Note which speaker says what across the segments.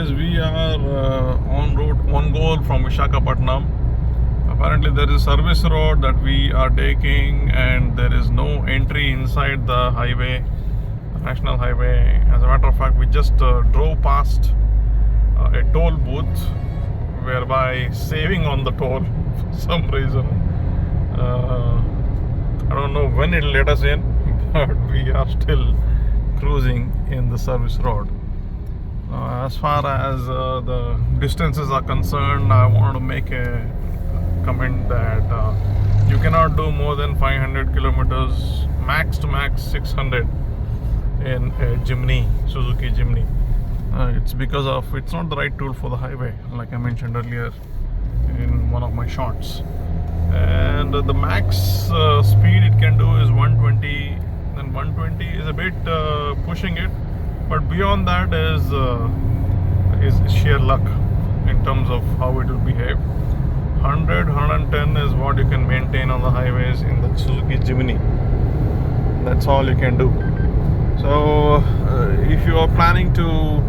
Speaker 1: guys, we are on route, on goal from Vishakapatinam. Apparently there is a service road that we are taking and there is no entry inside the highway, national highway. As a matter of fact, we just drove past a toll booth, whereby saving on the toll for some reason. I don't know when it'll let us in, but we are still cruising in the service road. As far as the distances are concerned, I want to make a comment that you cannot do more than 500 kilometers, max to max 600 in a Jimny, Suzuki Jimny. It's because of it's not the right tool for the highway, like I mentioned earlier in one of my shots. And the max speed it can do is 120, and 120 is a bit pushing it, but beyond that is sheer luck in terms of how it will behave. 100, 110 is what you can maintain on the highways in the Suzuki Jimny. That's all you can do. So if you are planning to,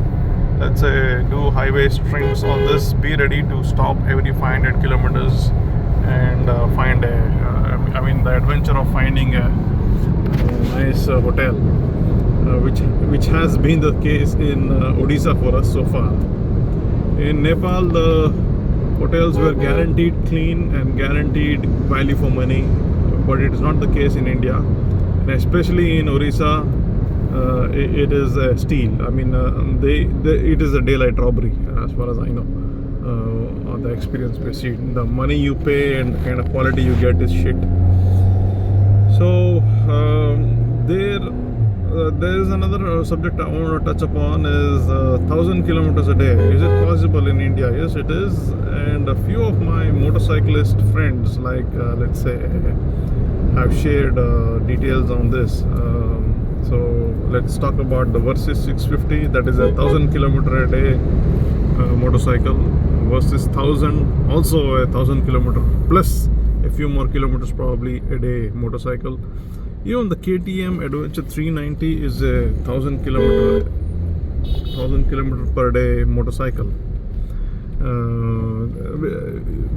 Speaker 1: let's say, do highway trims on this, be ready to stop every 500 kilometers and find the adventure of finding a nice hotel, which has been the case in Odisha for us so far. In Nepal, the hotels were guaranteed clean and guaranteed value for money, but it is not the case in India, and especially in Odisha. It is a steal. I mean, it is a daylight robbery, as far as I know. The experience we see, the money you pay and the kind of quality you get is shit. So there is another subject I want to touch upon is 1,000 kilometers a day. Is it possible in India? Yes, it is. And a few of my motorcyclist friends, like let's say, have shared details on this. So let's talk about the Versys 650. That is a 1,000 kilometer a day motorcycle, versus 1,000, also a 1,000 kilometer plus a few more kilometers probably a day motorcycle. Even the KTM Adventure 390 is a 1,000 kilometer per day motorcycle.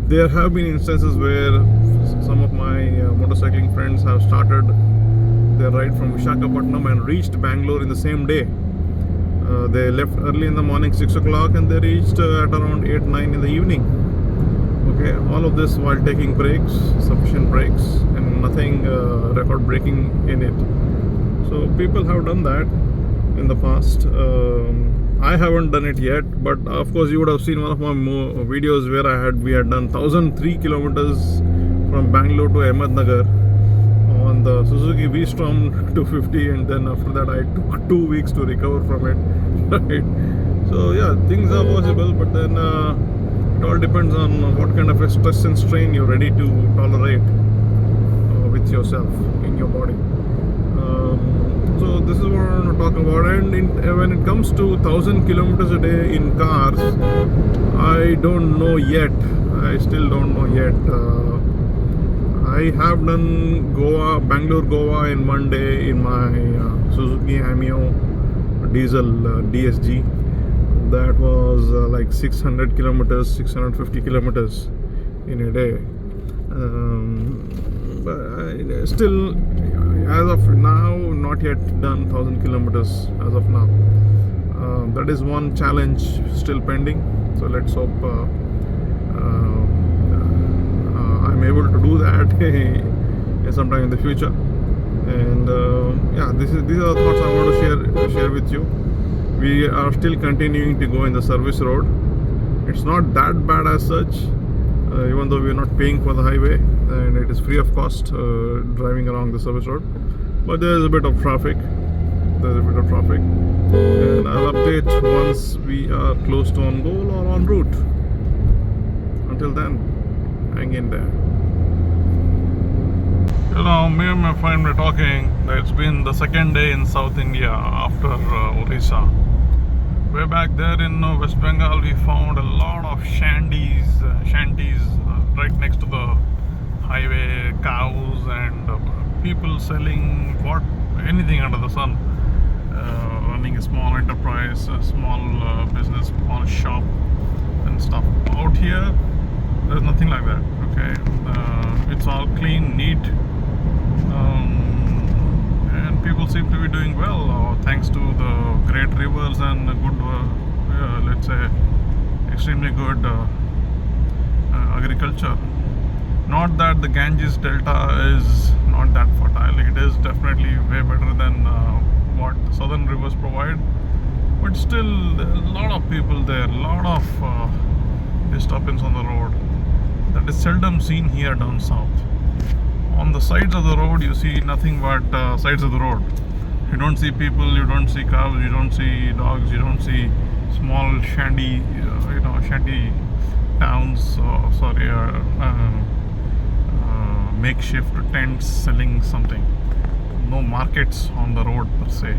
Speaker 1: There have been instances where some of my motorcycling friends have started their ride from Vishakapatinam and reached Bangalore in the same day. They left early in the morning, 6 o'clock, and they reached at around 8, 9 in the evening. Okay, all of this while taking breaks, sufficient breaks, and nothing record breaking in it. So people have done that in the past. I haven't done it yet, but of course you would have seen one of my videos where we had done 1,003 kilometers from Bangalore to Ahmednagar on the Suzuki V-Strom 250, and then after that I took 2 weeks to recover from it. Right? So yeah, things are possible, but then it all depends on what kind of a stress and strain you're ready to tolerate with yourself in your body. So this is what I want to talk about. And when it comes to 1,000 kilometers a day in cars, I don't know yet. I still don't know yet. I have done Bangalore-Goa in one day in my Suzuki Hameo diesel DSG. That was like 600 kilometers, 650 kilometers in a day. But still, as of now, not yet done 1,000 kilometers as of now. That is one challenge still pending. So let's hope I'm able to do that sometime in the future. And yeah, these are the thoughts I want to share with you. We are still continuing to go in the service road. It's not that bad as such, even though we are not paying for the highway and it is free of cost driving along the service road. But there is a bit of traffic. And I'll update once we are close to on goal or en route. Until then, hang in there. You know, me and my friend were talking that it's been the second day in South India after Odisha. Way back there in West Bengal, we found a lot of shanties right next to the highway, cows and people selling anything under the sun. running a small enterprise, a small business, small shop and stuff. Out here, there's nothing like that. Okay, it's all clean, neat, and people seem to be doing well thanks to the great rivers and good, let's say, extremely good agriculture. Not that the Ganges Delta is not that fertile. It is definitely way better than what the southern rivers provide. But still, there are a lot of people there, a lot of disturbance on the road. That is seldom seen here down south. On the sides of the road, you see nothing but sides of the road. You don't see people, you don't see cows, you don't see dogs, you don't see small shanty towns. Makeshift tents selling something. No markets on the road per se.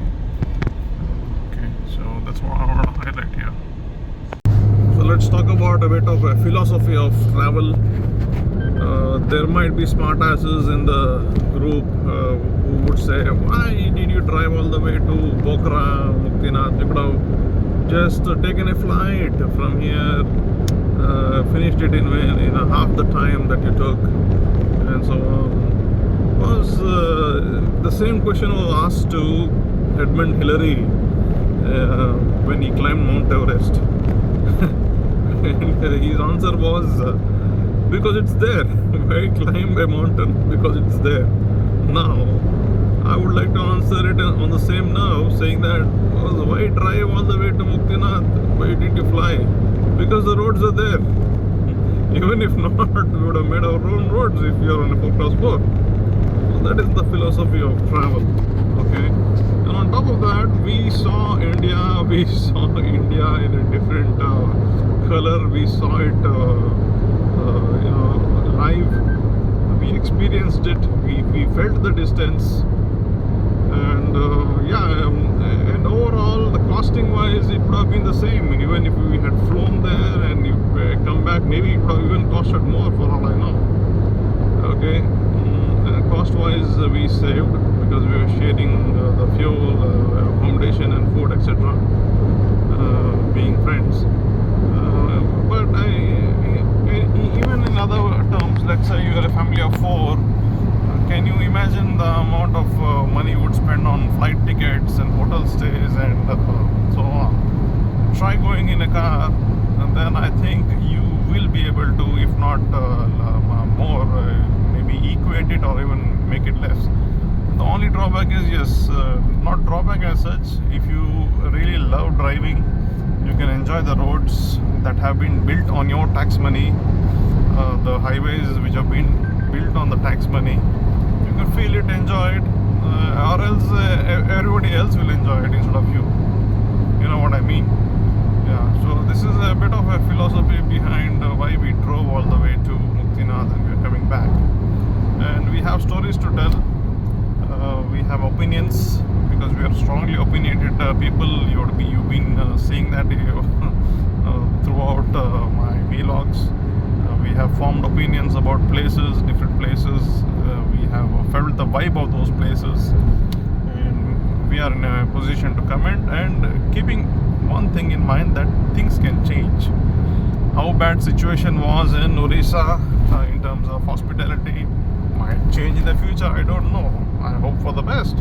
Speaker 1: Okay, so that's what I want to highlight here. So let's talk about a bit of a philosophy of travel. There might be smart asses in the group who would say, why did you drive all the way to Pokhara, Muktinath? You could have just taken a flight from here, finished it in half the time that you took, and so on. Was the same question was asked to Edmund Hillary when he climbed Mount Everest. And his answer was, because it's there. Why climb a mountain? Because it's there. Now, I would like to answer it on the same now, saying that, why drive all the way to Muktinath? Why did you fly? Because the roads are there. Even if not, we would have made our own roads if you are on a 4x4. So that is the philosophy of travel. Okay. And on top of that, we saw India. We saw India in a different color. We saw it. Live. We experienced it. We felt the distance, and and overall, the costing wise, it would have been the same. Even if we had flown there and you come back, maybe it would have even costed more for all I know. Okay, cost wise, we saved because we were sharing the fuel, accommodation, and food, etc. Being friends, but even in other terms, let's say you are a family of 4, can you imagine the amount of money you would spend on flight tickets and hotel stays and so on? Try going in a car, and then I think you will be able to, if not more, maybe equate it or even make it less. The only drawback is, yes, not drawback as such. If you really love driving, you can enjoy the roads that have been built on your tax money, the highways which have been built on the tax money. You can feel it, enjoy it, or else everybody else will enjoy it instead of you. You know what I mean? Yeah, so this is a bit of a philosophy behind why we drove all the way to Muktinath and we are coming back. And we have stories to tell. We have opinions because we are strongly opinionated people. You've been seeing that throughout my vlogs. We have formed opinions about places, different places. We have felt the vibe of those places, and we are in a position to comment, and keeping one thing in mind, that things can change. How bad situation was in Orissa in terms of hospitality might change in the future. I don't know. I hope for the best.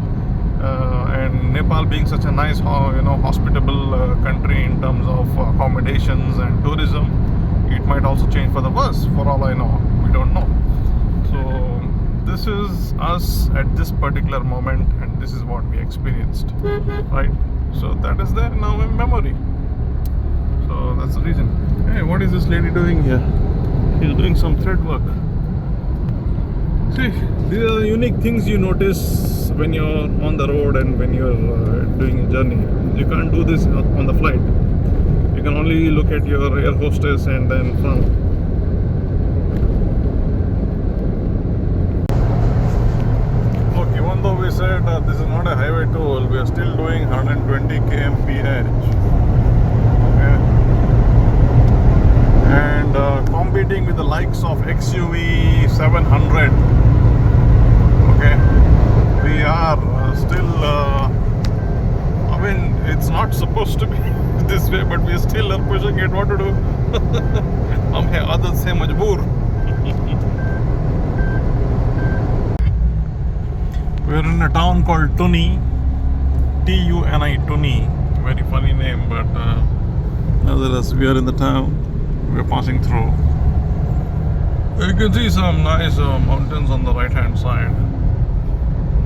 Speaker 1: And Nepal being such a nice, hospitable country in terms of accommodations and tourism, it might also change for the worse. For all I know, we don't know. So this is us at this particular moment, and this is what we experienced, right? So that is there now in memory. So that's the reason. Hey, what is this lady doing here? She's doing some thread work. See, these are the unique things you notice when you're on the road and when you're doing a journey. You can't do this on the flight. You can only look at your air hostess and then frown. Look, even though we said this is not a highway toll, we are still doing 120 km/h. Okay. And competing with the likes of XUV 700. Okay. We are still I mean, it's not supposed to be this way, but we still are pushing it. What to do? हम हैं आदत से मजबूर. We're in a town called Tuni, Tuni, Tuni. Very funny name, but nevertheless, we are in the town. We're passing through. You can see some nice mountains on the right-hand side.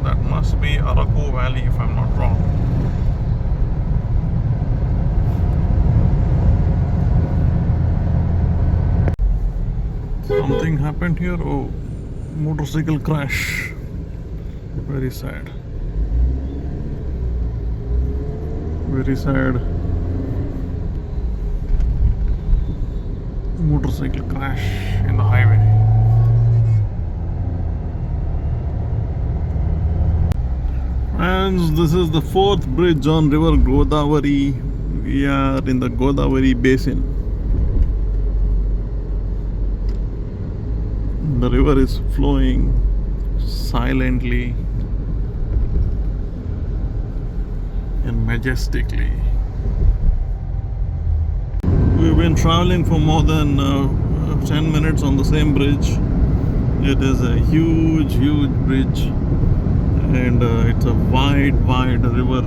Speaker 1: That must be Araku Valley, if I'm not wrong. Something happened here. Oh, motorcycle crash. Very sad. Very sad. Motorcycle crash in the highway. Friends, this is the fourth bridge on river Godavari. We are in the Godavari basin. The river is flowing silently and majestically. We've been traveling for more than 10 minutes on the same bridge. It is a huge bridge, and it's a wide river.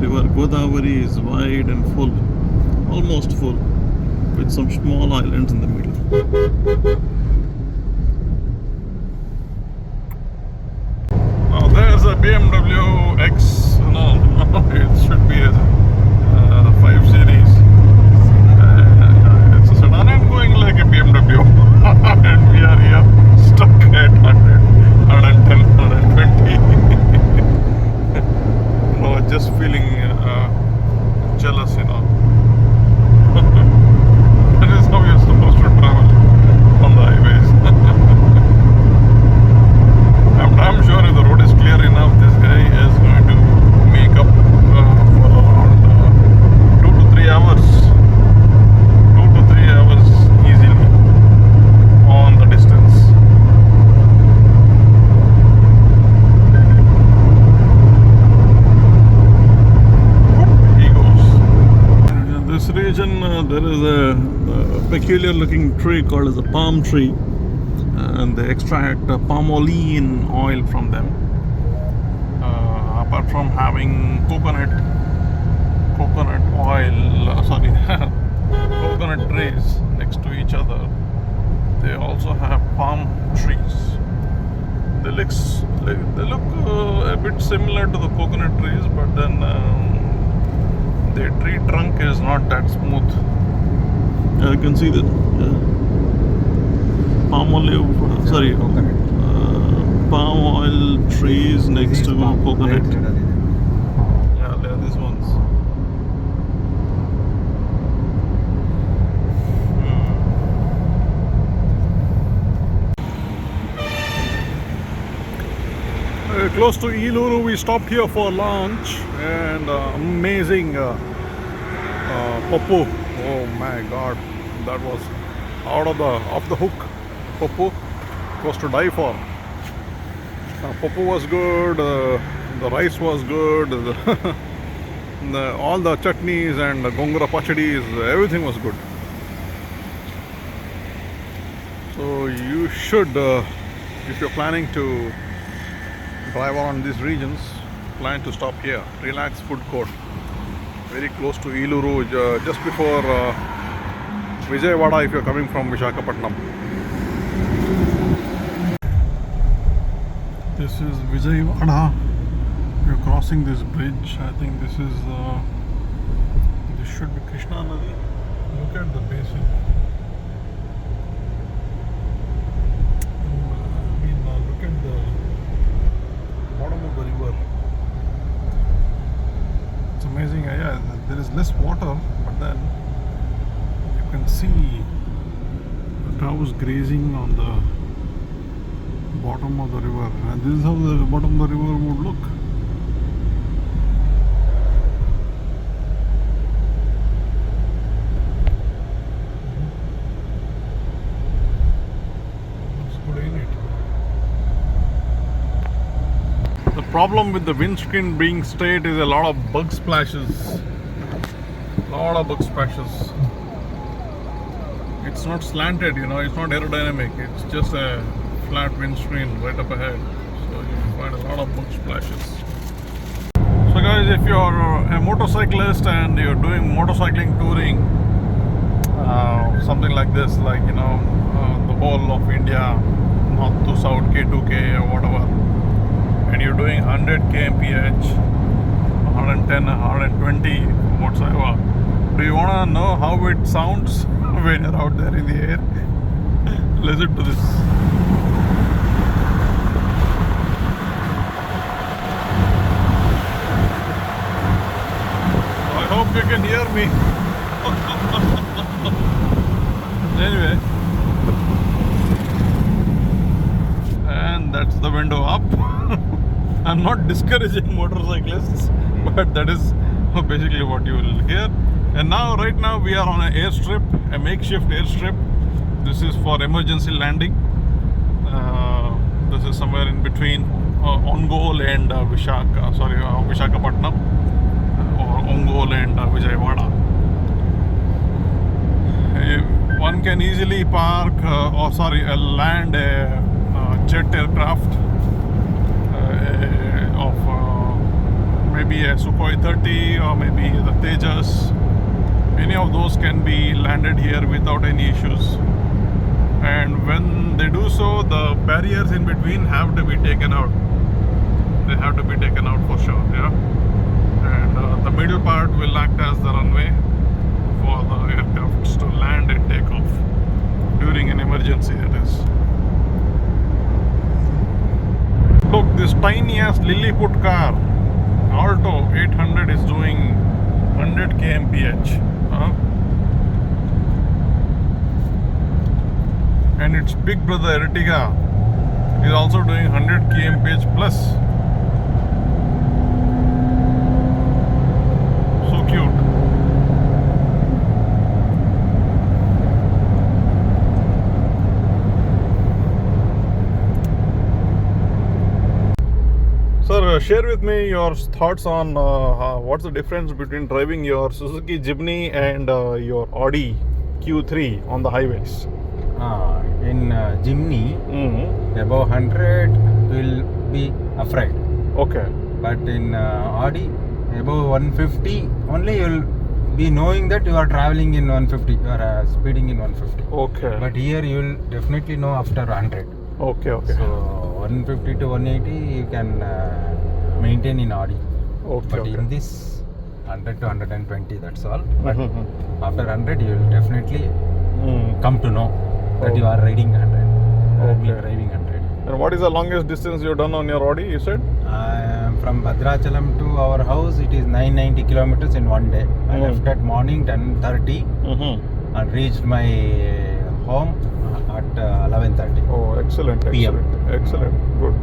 Speaker 1: River Godavari is wide and full, almost full, with some small islands in the middle. Now there's a BMW X, no, it should be a 5 Series. It's a sedan and going like a BMW. And we are here stuck at 100, 110, 120. No, just feeling jealous, you know. That is how you're supposed to travel on the highways. I'm sure if the road is clear enough, this guy is going to make up for around 2 to 3 hours. 2 to 3 hours easily on the distance. He goes. In this region, there is a peculiar looking tree called as a palm tree, and they extract palmolene oil from them. Apart from having coconut trees next to each other, they also have palm trees. They look a bit similar to the coconut trees, but then their tree trunk is not that smooth. You can see that. Palm oil trees next to coconut. Yeah, they are these ones. Close to Nellore, we stopped here for lunch, and amazing popo. Oh my God, that was off the hook. Popo was to die for. Popo was good, the rice was good, all the chutneys and the gongura pachadis, everything was good. So you should, if you're planning to drive around these regions, plan to stop here. Relax Food Court, very close to Nellore, just before Vijayawada if you're coming from Vishakapatinam. This is Vijayawada. We're crossing this bridge. I think this should be Krishna Nadi. Look at the basin. Look at the bottom of the river. It's amazing. Yeah, there is less water, but then you can see the cows grazing on the bottom of the river, and this is how the bottom of the river would look. Looks good, ain't it? The problem with the windscreen being straight is a lot of bug splashes. It's not slanted, you know, it's not aerodynamic. It's just a flat windscreen right up ahead. So you find a lot of bug splashes. So guys, if you're a motorcyclist and you're doing motorcycling touring, something like this, like, you know, the whole of India, north to south, K2K or whatever, and you're doing 100 kmph, 110, 120, whatsoever, do you want to know how it sounds when you're out there in the air? Listen to this. I hope you can hear me. Anyway, and that's the window up. I'm not discouraging motorcyclists, but that is basically what you will hear. And now, right now, we are on an airstrip, a makeshift airstrip. This is for emergency landing. This is somewhere in between Ongole and Vishakapatinam, or Ongole and Vijayawada. One can easily land a jet aircraft of maybe a Sukhoi 30 or maybe the Tejas. Any of those can be landed here without any issues. And when they do so, the barriers in between have to be taken out. They have to be taken out for sure, yeah. And the middle part will act as the runway for the aircrafts to land and take off during an emergency, that is. Look, this tiniest Lilliput car, Alto 800, is doing 100 kmph. And its big brother Ertiga is also doing 100 kmph plus. So cute. Sir, share with me your thoughts on what's the difference between driving your Suzuki Jimny and your Audi Q3 on the highways.
Speaker 2: In Jimny, above 100 will be afraid.
Speaker 1: Okay.
Speaker 2: But in Audi, above 150, only you will be knowing that you are traveling in 150, you are speeding in 150.
Speaker 1: Okay.
Speaker 2: But here you will definitely know after 100.
Speaker 1: Okay.
Speaker 2: So 150 to 180 you can maintain in Audi.
Speaker 1: Okay.
Speaker 2: But in this 100 to 120, that's all. But after 100 you will definitely come to know that you are riding 100. Driving 100.
Speaker 1: And what is the longest distance you've done on your Audi, you said?
Speaker 2: From Bhadrachalam to our house, it is 990 kilometers in one day. I left at morning 10:30 and reached my home at 11:30.
Speaker 1: Oh, excellent.
Speaker 2: PM.
Speaker 1: Excellent. Good.